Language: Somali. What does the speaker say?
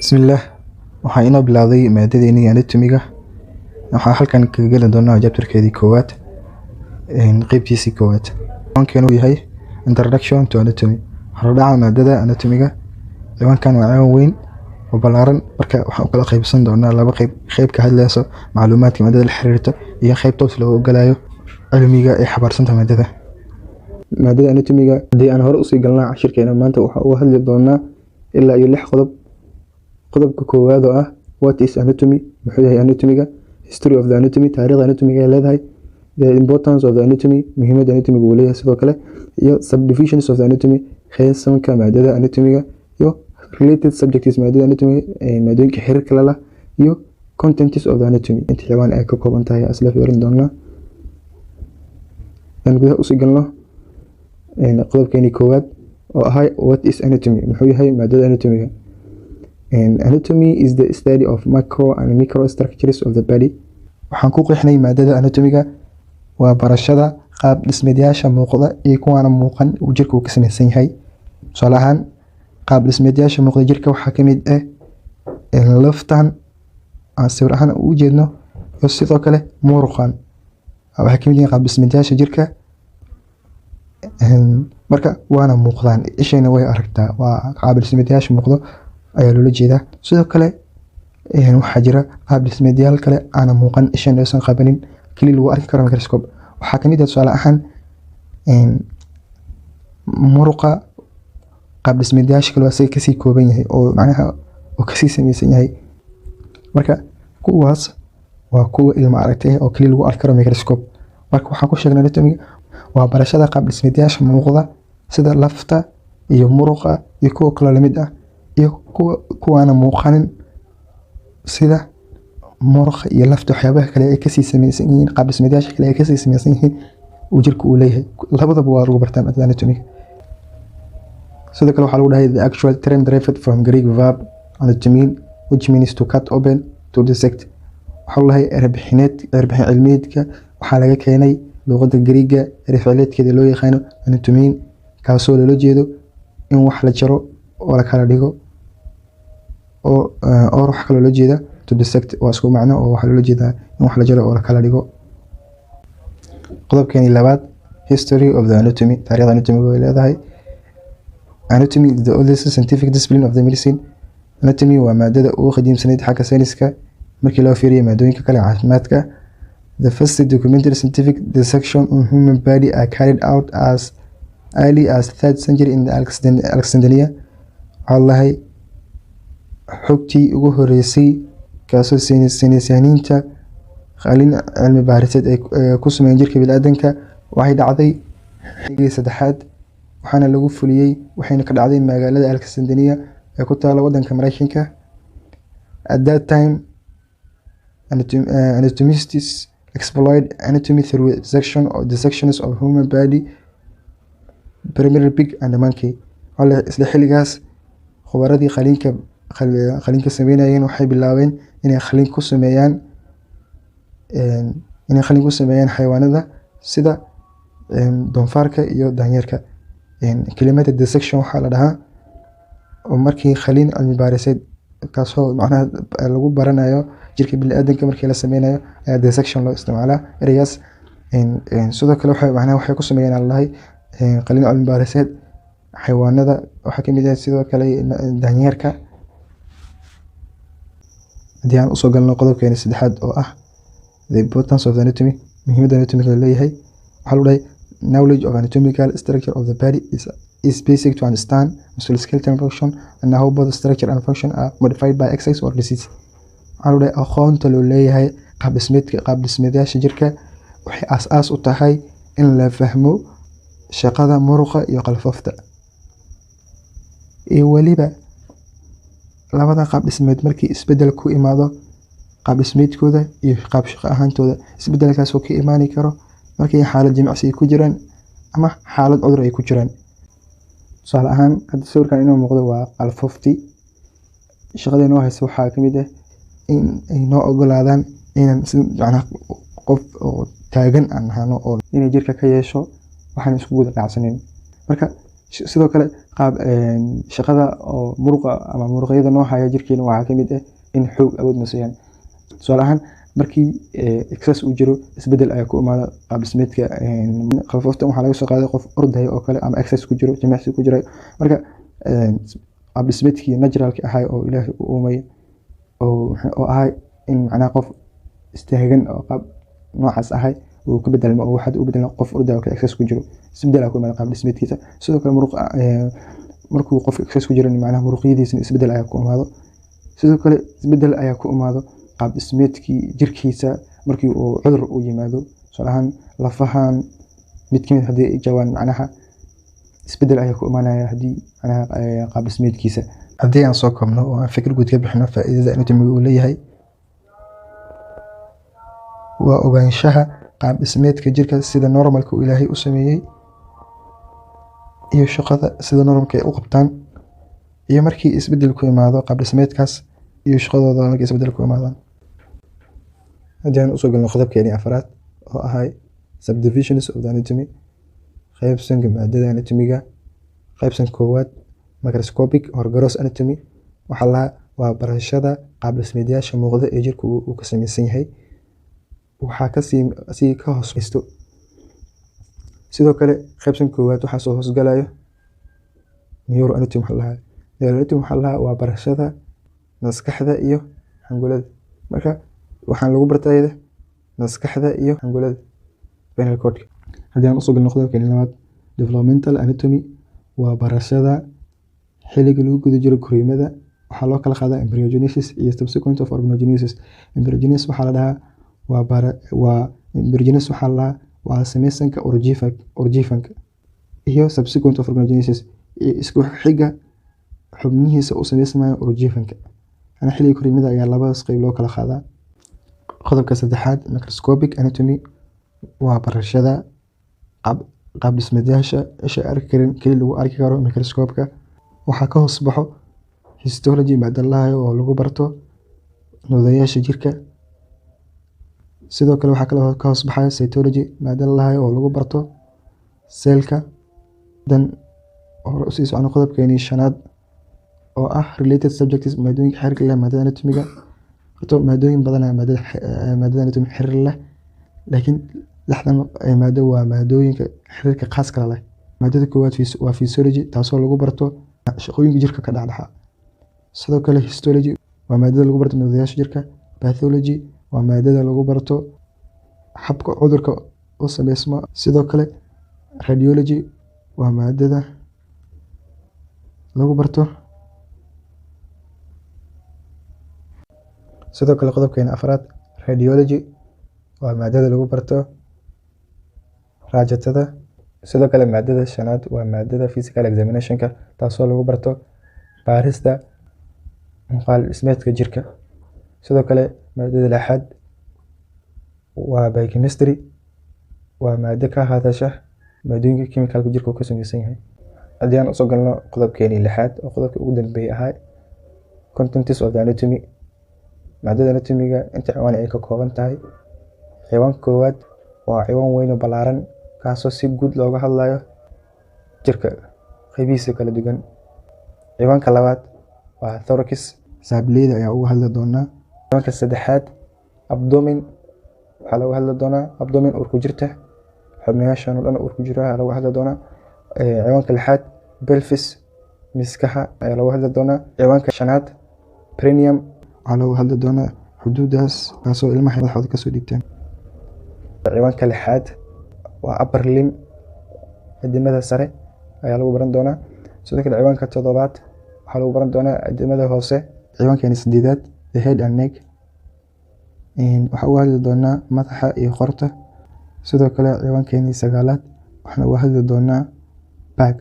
Bismillah. Waxaa inoo bilowday maadadeennii anatomy-ga. Waxaa halkan kaga geli doonaa chapter-keedii koowaad qaybtiisii koowaad. Ciwaankeenu yahay Introduction to Anatomy. Hordhaca maadada anatomy-ga. Ciwaankan waa ciwaan weyn oo ballaaran, marka waxaan u kala qaybsan doonaa laba qayb. Qayb ka hadlayso macluumaadka maadada la xiriirto iyo qayb toos loo ogolayo cilmiga ee xabaarsantahay maadada. Maadada anatomy-ga haddii aan hore usii galnaa cashirkeena maanta waxaa uga hadli doonaa ilaa iyo 6 qodob. qodobka koowaad oo ah what is anatomy, muxuu yahay anatomy-ga, history of the anatomy, taariikhda anatomy-ga ay leedahay, the importance of the anatomy, muhiimadda anatomy-ga uu leeyahay sidoo kale, iyo subdivisions of the anatomy, qeybsanka maadada anatomy-ga, iyo related subjects maadada anatomy, maadooyinka xiriirka la leh, iyo contents of the anatomy. inta xibaan ay ka kooban tahay asla fiirin doonaa. aan gudaha usii galno qodobkeeni koowaad oo ah what is anatomy, muxuu yahay maadada anatomy-ga. Anatomy is the study of macro and micro structures of the body. Waxaan ku qeexnay maadada anatomy-ga waa barashada qaab dhismeedyaasha muuqda iyo kuwaana muuqan uu jirka ka samaysan yahay. Tusaale ahaan, qaab dhismeedyaasha muuqda jirka waxaa ka mid ah laftan aan sawir ahaan u jeedno, iyo sidoo kale muruqan. Waxaa ka mid ah qaab dhismeedyaasha jirka marka waana muuqdaan, ishayna way aragtaa. Waa qaab dhismeedyaasha muuqda ayaa loola jeedaa. Sidoo kale waxaa jira qaab dhismeedyaal kale aan muuqan, ishayna aysan qabanin, kaliya lagu arki karo microscope. waxaa ka mid ah tusaale ahaan muruqa qaab dhismeedyaasha kale asaga kasii kooban yahay oo macnaha oo kasii samaysan yahay. marka kuwaas waa kuwa ilma aragtay oo kaliya lagu arki karo microscope. marka waxaan ku sheegnay anatomy waa barashada qaab dhismeedyaasha muuqda sida lafta iyo muruqa iyo kuwa kale la mid ah, iyo kuwaana muuqanin sida muruqa iyo lafta. waxyaabaha kale ay kasii samaysan yihiin, qaab dhismeedyaasha kale ay kasii samaysan yihiin uu jirka uu leeyahay. labadaba waa lagu bartaa maadada anatomy. sidoo kale waxaa lagu dhahay the actual term derived from Greek verb anatomy which means to cut open, to dissect. waxaa lagu dhahay erbixin cilmiyeedka waxaa laga keenay luqadda Greek-ga erbixinkeeda loo yaqaano anatomy, kaasoo loola jeedo in wax la jaro oo la kala dhigo oo wax kale loo jeeda to dissect waa isku macno oo waxa loo jeedaa in wax la jaro oo la kala dhigo. qodobkeeni labaad history of the anatomy, taariikhda anatomy ay leedahay. Anatomy is the oldest scientific discipline of the medicine. Anatomy waa maadada ugu qadiimsanayd xagga sayniska markii loo fiiriyo maadooyinka kale caafimaadka. The first documented scientific dissection of human body are carried out as early as 3rd century in Alexandria. Allahay xogtii ugu horeysay kaasoo saynisyahaniinta qalin cilmi baariseed ay ku sameeyeen jirka bini'aadanka waxay dhacday xilligii saddexaad waxaana lagu fuliyey waxayna ka dhacday magaalada Alexandria ee ku taala waddanka Mareykanka. At that time anatomists explored anatomy through dissections of human body, primarily pig and monkey. isla xilligaas khubaradii qalinka sameynayeen waxay bilaabeen inay qalin ku sameeyaan xayawaanada sida doonfaarka iyo daanyeerka. kelimada dissection waxaa la dhahaa oo markii qalin cilmi baariseed kaasoo macnaha lagu baranayo jirka bini'aadanka markii la sameynayo ayaa dissection loo isticmaalaa ereygaas. sidoo kale waxay ku sameeyaan allahay qalin cilmi baariseed xayawaanada waxaa ka mid ah sidoo kale daanyeerka. haddii aan usoo galno qodobkeeni saddexaad oo ah the importance of the anatomy, muhiimadda anatomy-ga leeyahay. waxaa lagu dhahay knowledge of anatomical structure of the body is basic to understand musculoskeletal function and how both structure and function are modified by exercise or disease. waxaa lagu dhahay aqoonta loo leeyahay qaab dhismeedyaasha jirka waxay aas u tahay in la fahmo shaqada muruqa iyo qalfoofta, iyo weliba labada qaab dhismeed markii isbedel ku imaado qaab dhismeedkooda iyo qaab shaqo ahaantooda. isbedelkaas oo ka imaani karo markii xaalad jimicsi ay ku jiraan ama xaalad cudur ay ku jiraan. tusaale ahaan hadda sawirkan inoo muuqdo waa qalfooftii. shaqada inoo haysa waxaa ka mid ah in ay noo ogolaadaan inaan macnaha qof oo taagan aan ahano oo inay jirka ka yeesho waxaan isku guda dhacsanin. marka sidoo kale qaab shaqada oo muruqa ama muruqyada noo haya jirkeena waxaa ka mid ah in xoog awood na siiyaan. tusaale ahaan markii excess uu jiro isbedel ayaa ku imaada qaab dhismeedka qalfoofta. waxaa laga soo qaaday qof ordaya oo kale ama excess ku jiro jimicsi ku jiray, marka qaab dhismeedkii naturalka ahay oo ilaahay u uumay oo ahay in macnaha qof istaagan oo qaab noocaas ahay uu ka bedelmo oo waxaad u bedelmo qof ordaya oo kale excess ku jiro, isbedel ku imaada qaab dhismeedkiisa. sidoo kale muruq markuu qof excess ku jiro macnaha muruqyadiisa isbedel ayaa ku imaado. sidoo kale isbedel ayaa ku imaado qaab dhismeedkii jirkiisa markii uu cudur u yimaado. tusaale ahaan lafahan mid kamid haddii ay jabaan macnaha isbedel ayaa ku imaanaya haddii macnaha qaab dhismeedkiisa. haddii aan soo koobno oo aan fikir guud ka bixino faa'iidada anatomy uu leeyahay, waa ogaanshaha qaab dhismeedka jirka sida normalka uu ilaahay u sameeyey iyo shaqada sida normalka ay u qabtaan, iyo markii isbedel ku imaado qaab dhismeedkaas iyo shaqadooda markii isbedel ku imaadaan. haddii aan usoo galno qodobkeeni afraad oo ahay subdivisions of the anatomy, qaybsanka maadada anatomiga. qaybsan koowaad microscopic or gross anatomy, waxaa lahaa waa barashada qaab dhismeedyaasha muuqda ee jirka uu ka samaysan yahay, waxaa kasii ka hooseysto. sidoo kale qaybsan koowaad waxaa soo hoosgalayo neuro anatomy. waxaa lahaa neuro anatomy waxaa lahaa waa barashada maskaxda iyo xangulada. marka waxaan lagu bartayda maskaxda iyo xangulada spinal cord. haddii aan usoo galno qodobkeeni labaad developmental anatomy, waa barashada xilliga lagu guda jiro koriimada. waxaa loo kala qaadaa embryogenesis iyo subsequent of organogenesis. embryogenesis waxaa la dhahaa embryogenesis waxaa la dhahaa waa samaysanka urjifanka, iyo subsequent of organogenesis iyo isku xiga xubnihiisa u samaysmayo urjifanka. ana xilliga koriimada ayaa labadaas qayb loo kala qaadaa. qodobka saddexaad microscopic anatomy, waa barashada qaab dhismeedyaasha isha arki karin keli lagu arki karo microscope-ka. waxaa ka hoos baxo histology maada lahayo oo lagu barto nudayaasha jirka. sidoo kale waxaa kale ka hoos baxaya cytology maada lahayo oo lagu barto seelka. dan hore usii socno qodobkeeni shanaad oo ah related subjects, maadooyinka xiriirka leh maadada anatomiga. horta maadooyin badan maadada anatomy xiriir leh, laakiin lixdan maado waa maadooyinka xiriirka khaaska leh. maadada koowaad waa physiology, taasoo lagu barto shaqooyinka jirka ka dhexdhexa. sidoo kale histology waa maadada lagu barto nudayaasha jirka. pathology waa maadada lagu barto habka cudurka u sameysmo. sidoo kale radiology waa maadada lagu barto. sidoo kale qodobkeena afraad radiology waa maadada lagu barto raajatada. sidoo kale maadada shanaad waa maadada physical examinationka, taasoo lagu barto baarista muuqaal dhismeedka jirka. sidoo kale maadada lixaad waa biochemistry, waa maado ka hadasha maadooyinka chemicalka jirka uu ka samaysan yahay. haddii aan usoo galno qodobkeeni lixaad oo qodobka ugu dambeeyay ahay contents of the anatomy, maadada anatomiga inta ciwaan ay ka kooban tahay. ciwaanka koowaad waa ciwaan weyn oo ballaaran kaasoo si guud looga hadlayo jirka qaybihiisa kala duwan. ciwaanka labaad waa thorax, saableyda ayaa uga hadli doonaa. ciwaanka saddexaad abdomen, waxaa laga hadli doonaa abdomen uurku jirta, xubnayaashan oo dhan uurku jira ayaa laga hadli doonaa. ciwaanka lixaad pelvis, miskaha ayaa laga hadli doonaa. ciwaanka shanaad perineum, waxaa laga hadli doonaa xuduudaas kaasoo ilmaha madaxooda kasoo dhiibteen. ciwaanka lixaad waa upper limb, adimada sare ayaa lagu baran doonaa. sidoo kale ciwaanka toddobaad waxaa lagu baran doonaa adimada hoose. ciwaankeeni sideedaad the head and neck, waxaa uga hadli doonaa madaxa iyo qorta. sidoo kale ciwaankeeni sagaalaad waxaan uga hadli doonaa back.